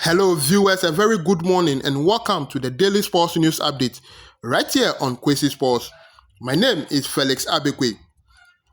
Hello, viewers, a very good morning and welcome to the Daily Sports News Update right here on Kwesi Sports. My name is Felix Abekwe.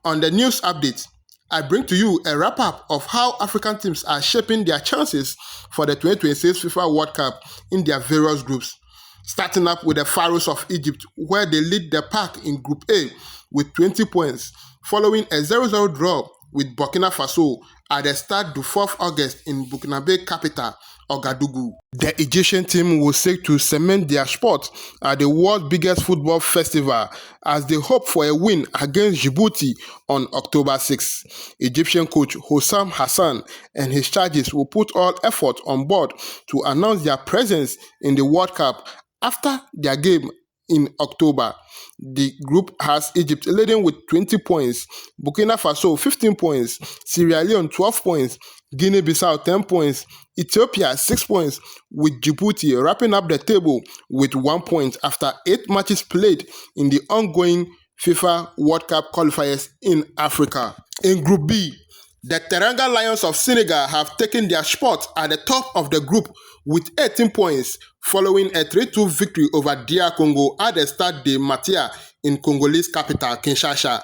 On the news update, I bring to you a wrap up of how African teams are shaping their chances for the 2026 FIFA World Cup in their various groups. Starting up with the Pharaohs of Egypt, where they lead the pack in Group A with 20 points, following a 0-0 draw with Burkina Faso at the start of 4th August in Burkinabe capital, Ouagadougou. The Egyptian team will seek to cement their spot at the world's biggest football festival as they hope for a win against Djibouti on October 6. Egyptian coach Hossam Hassan and his charges will put all effort on board to announce their presence in the World Cup after their game in October. The group has Egypt leading with 20 points, Burkina Faso 15 points, Sierra Leone 12 points, Guinea-Bissau 10 points, Ethiopia 6 points, with Djibouti wrapping up the table with 1 point after 8 matches played in the ongoing FIFA World Cup qualifiers in Africa. In Group B, the Teranga Lions of Senegal have taken their spot at the top of the group with 18 points following a 3-2 victory over DR Congo at the Stade de Matia in Congolese capital, Kinshasa.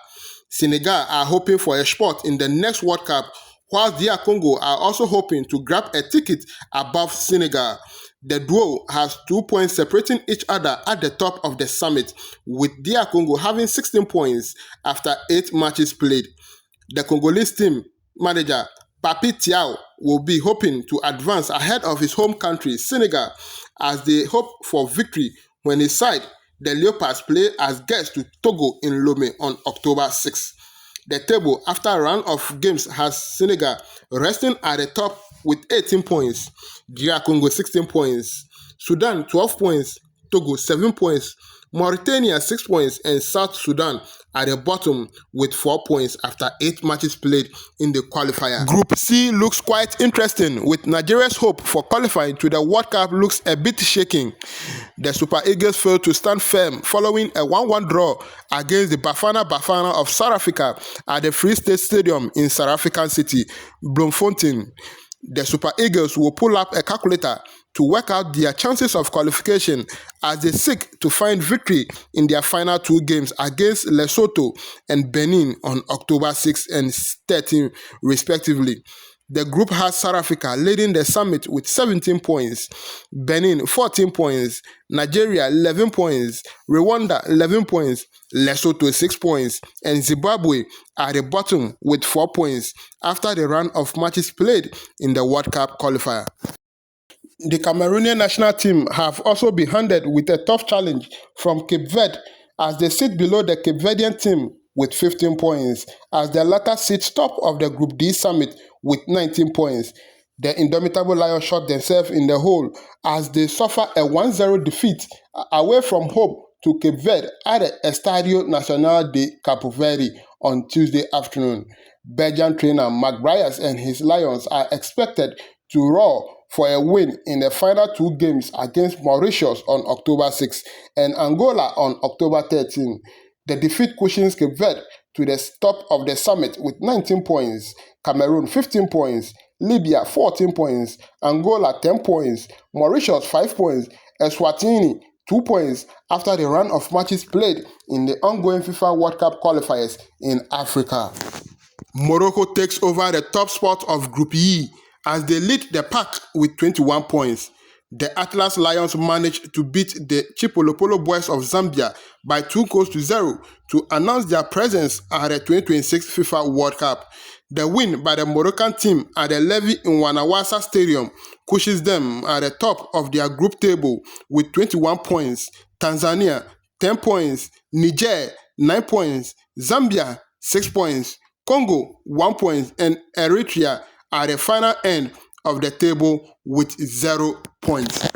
Senegal are hoping for a spot in the next World Cup, while DR Congo are also hoping to grab a ticket above Senegal. The duo has 2 points separating each other at the top of the summit, with DR Congo having 16 points after 8 matches played. The Congolese team manager Papi Thiaw will be hoping to advance ahead of his home country, Senegal, as they hope for victory when his side, the Leopards, play as guests to Togo in Lomé on October 6. The table after a round of games has Senegal resting at the top with 18 points, DR Congo 16 points, Sudan 12 points, Togo 7 points, Mauritania 6 points, and South Sudan at the bottom with 4 points after 8 matches played in the qualifier. Group C looks quite interesting, with Nigeria's hope for qualifying to the World Cup looks a bit shaking. The Super Eagles failed to stand firm following a 1-1 draw against the Bafana Bafana of South Africa at the Free State Stadium in South African city, Bloemfontein. The Super Eagles will pull up a calculator to work out their chances of qualification as they seek to find victory in their final 2 games against Lesotho and Benin on October 6 and 13 respectively. The group has South Africa leading the summit with 17 points, Benin 14 points, Nigeria 11 points, Rwanda 11 points, Lesotho 6 points, and Zimbabwe at the bottom with 4 points after the run of matches played in the World Cup qualifier. The Cameroonian national team have also been handed with a tough challenge from Cape Verde as they sit below the Cape Verdean team with 15 points, as the latter sits top of the Group D summit with 19 points. The indomitable Lions shot themselves in the hole as they suffer a 1-0 defeat away from home to Cape Verde at the Estadio Nacional de Cabo Verde on Tuesday afternoon. Belgian trainer Mark Bryers and his Lions are expected to roar for a win in the final 2 games against Mauritius on October 6 and Angola on October 13. The defeat cushions Cape Verde to the top of the summit with 19 points, Cameroon 15 points, Libya 14 points, Angola 10 points, Mauritius 5 points, Eswatini 2 points after the run of matches played in the ongoing FIFA World Cup qualifiers in Africa. Morocco takes over the top spot of Group E as they lead the pack with 21 points. The Atlas Lions managed to beat the Chipolopolo Boys of Zambia by 2-0 to announce their presence at the 2026 FIFA World Cup. The win by the Moroccan team at the Levy Nwanawasa Stadium cushions them at the top of their group table with 21 points. Tanzania 10 points, Niger 9 points, Zambia 6 points, Congo 1 point, and Eritrea at the final end of the table with 0 points.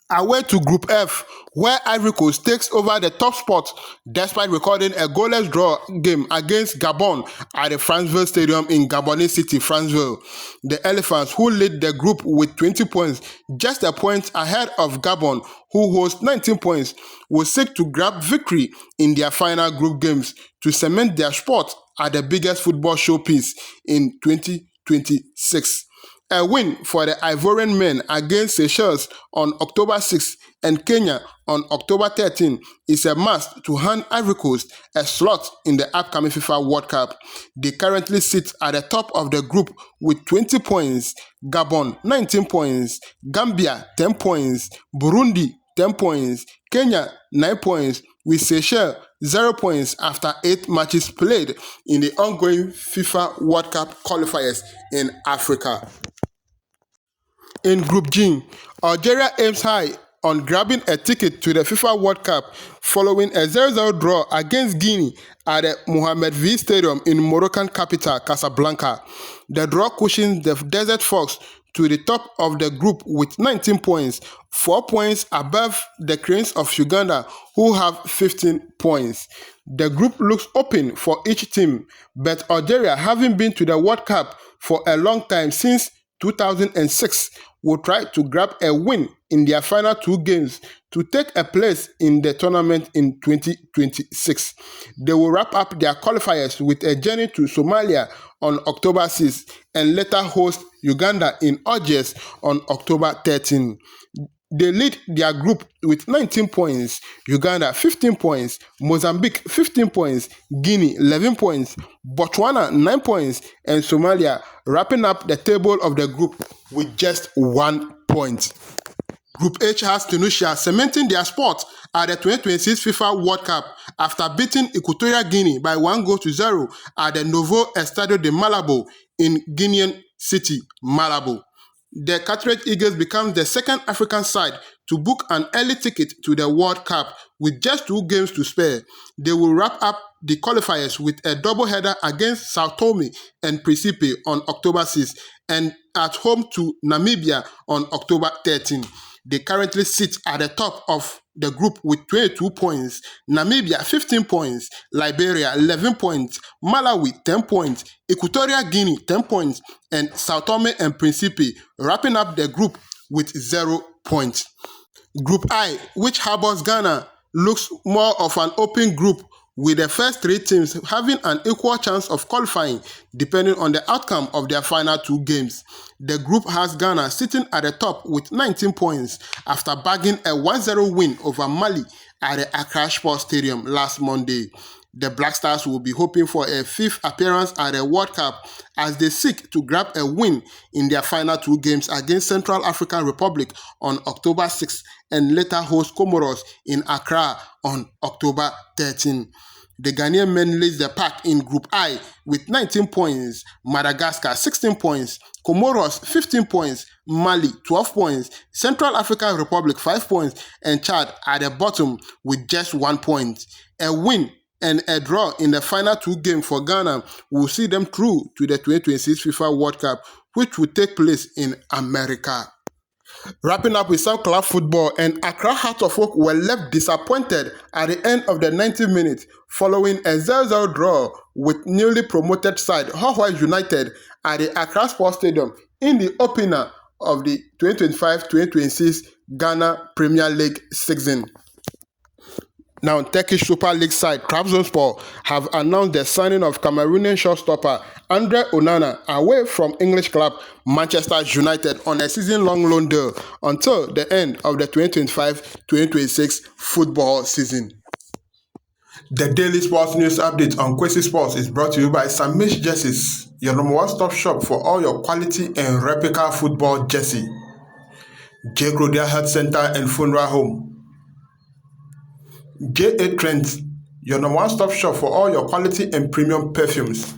Away to Group F, where Ivory Coast takes over the top spot despite recording a goalless draw game against Gabon at the Franceville Stadium in Gabonese city, Franceville. The Elephants, who lead the group with 20 points, just a point ahead of Gabon, who hosts 19 points, will seek to grab victory in their final group games to cement their spot at the biggest football showpiece in 2026. A win for the Ivorian men against Seychelles on October 6 and Kenya on October 13 is a must to hand Ivory Coast a slot in the upcoming FIFA World Cup. They currently sit at the top of the group with 20 points, Gabon 19 points, Gambia 10 points, Burundi 10 points, Kenya 9 points, with Seychelles 0 points after 8 matches played in the ongoing FIFA World Cup qualifiers in Africa. In Group G, Algeria aims high on grabbing a ticket to the FIFA World Cup following a 0-0 draw against Guinea at the Mohamed V Stadium in Moroccan capital Casablanca. The draw cushions the Desert Fox to the top of the group with 19 points, 4 points above the Cranes of Uganda, who have 15 points. The group looks open for each team, but Algeria, having been to the World Cup for a long time since 2006, will try to grab a win in their final 2 games to take a place in the tournament in 2026. They will wrap up their qualifiers with a journey to Somalia on October 6 and later host Uganda in Algiers on October 13. They lead their group with 19 points, Uganda 15 points, Mozambique 15 points, Guinea 11 points, Botswana 9 points, and Somalia wrapping up the table of the group with just 1 point. Group H has Tunisia cementing their spot at the 2026 FIFA World Cup after beating Equatorial Guinea by 1-0 at the Novo Estadio de Malabo in Guinean city, Malabo. The Carthage Eagles become the second African side to book an early ticket to the World Cup with just 2 games to spare. They will wrap up the qualifiers with a doubleheader against Sao Tome and Principe on October 6 and at home to Namibia on October 13. They currently sit at the top of the group with 22 points, Namibia 15 points, Liberia 11 points, Malawi 10 points, Equatorial Guinea 10 points, and Sao Tome and Principe wrapping up the group with 0 points. Group I, which harbors Ghana, looks more of an open group with the first 3 teams having an equal chance of qualifying depending on the outcome of their final 2 games. The group has Ghana sitting at the top with 19 points after bagging a 1-0 win over Mali at the Accra Sports Stadium last Monday. The Black Stars will be hoping for a 5th appearance at the World Cup as they seek to grab a win in their final 2 games against Central African Republic on October 6 and later host Comoros in Accra on October 13. The Ghanaian men lead the pack in Group I with 19 points, Madagascar 16 points, Comoros 15 points, Mali 12 points, Central African Republic 5 points, and Chad at the bottom with just 1 point. A win and a draw in the final 2 games for Ghana will see them through to the 2026 FIFA World Cup, which will take place in America. Wrapping up with some club football, and Accra Heart of Oak were left disappointed at the end of the 90 minutes following a 0-0 draw with newly promoted side Hawhai United at the Accra Sports Stadium in the opener of the 2025-2026 Ghana Premier League season. Now, Turkish Super League side Trabzonspor have announced the signing of Cameroonian shortstopper Andre Onana away from English club Manchester United on a season-long loan deal until the end of the 2025-2026 football season. The daily sports news update on Kwesi Sports is brought to you by Samish Jerseys, your number 1 stop shop for all your quality and replica football jersey. J. Crodia Health Center and Funeral Home. J.A. Trent, your number 1 stop shop for all your quality and premium perfumes.